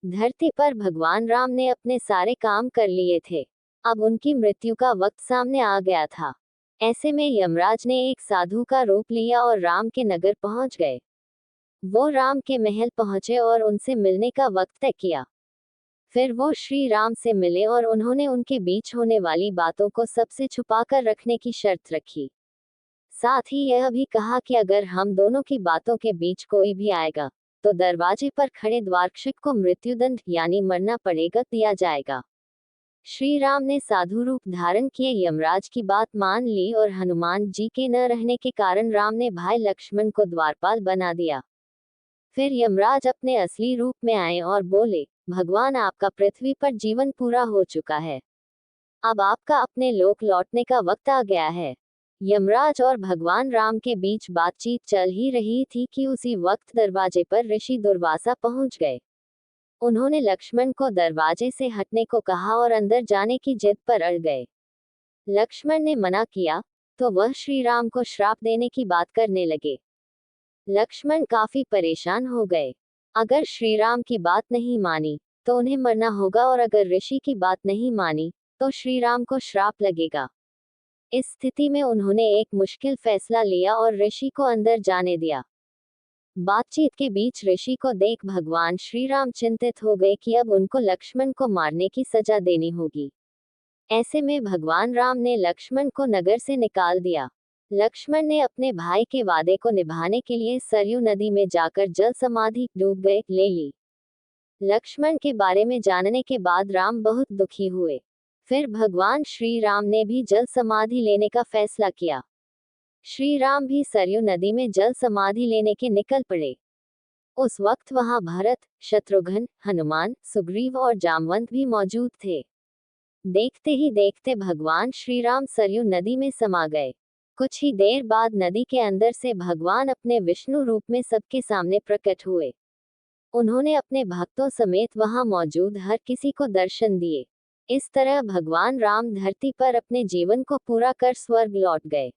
धरती पर भगवान राम ने अपने सारे काम कर लिए थे। अब उनकी मृत्यु का वक्त सामने आ गया था। ऐसे में यमराज ने एक साधु का रूप लिया और राम के नगर पहुंच गए। वो राम के महल पहुंचे और उनसे मिलने का वक्त तय किया। फिर वो श्री राम से मिले और उन्होंने उनके बीच होने वाली बातों को सबसे छुपाकर रखने की शर्त रखी। साथ ही यह भी कहा कि अगर हम दोनों की बातों के बीच कोई भी आएगा तो दरवाजे पर खड़े द्वारक्षक को मृत्युदंड यानी मरना पड़ेगा दिया जाएगा। श्री राम ने साधु रूप धारण किए यमराज की बात मान ली और हनुमान जी के न रहने के कारण राम ने भाई लक्ष्मण को द्वारपाल बना दिया। फिर यमराज अपने असली रूप में आए और बोले, भगवान आपका पृथ्वी पर जीवन पूरा हो चुका है। अब आपका अपने लोक लौटने का वक्त आ गया है। यमराज और भगवान राम के बीच बातचीत चल ही रही थी कि उसी वक्त दरवाजे पर ऋषि दुर्वासा पहुंच गए। उन्होंने लक्ष्मण को दरवाजे से हटने को कहा और अंदर जाने की जिद पर अड़ गए। लक्ष्मण ने मना किया तो वह श्री राम को श्राप देने की बात करने लगे। लक्ष्मण काफी परेशान हो गए। अगर श्री राम की बात नहीं मानी तो उन्हें मरना होगा और अगर ऋषि की बात नहीं मानी तो श्री राम को श्राप लगेगा। इस स्थिति में उन्होंने एक मुश्किल फैसला लिया और ऋषि को अंदर जाने दिया। बातचीत के बीच ऋषि को देख भगवान श्री राम चिंतित हो गए कि अब उनको लक्ष्मण को मारने की सजा देनी होगी। ऐसे में भगवान राम ने लक्ष्मण को नगर से निकाल दिया। लक्ष्मण ने अपने भाई के वादे को निभाने के लिए सरयू नदी में जाकर जल समाधि डूब गए ले ली। लक्ष्मण के बारे में जानने के बाद राम बहुत दुखी हुए। फिर भगवान श्री राम ने भी जल समाधि लेने का फैसला किया। श्री राम भी सरयू नदी में जल समाधि लेने के निकल पड़े। उस वक्त वहां भरत, शत्रुघ्न, हनुमान, सुग्रीव और जामवंत भी मौजूद थे। देखते ही देखते भगवान श्री राम सरयू नदी में समा गए। कुछ ही देर बाद नदी के अंदर से भगवान अपने विष्णु रूप में सबके सामने प्रकट हुए। उन्होंने अपने भक्तों समेत वहां मौजूद हर किसी को दर्शन दिए। इस तरह भगवान राम धरती पर अपने जीवन को पूरा कर स्वर्ग लौट गए।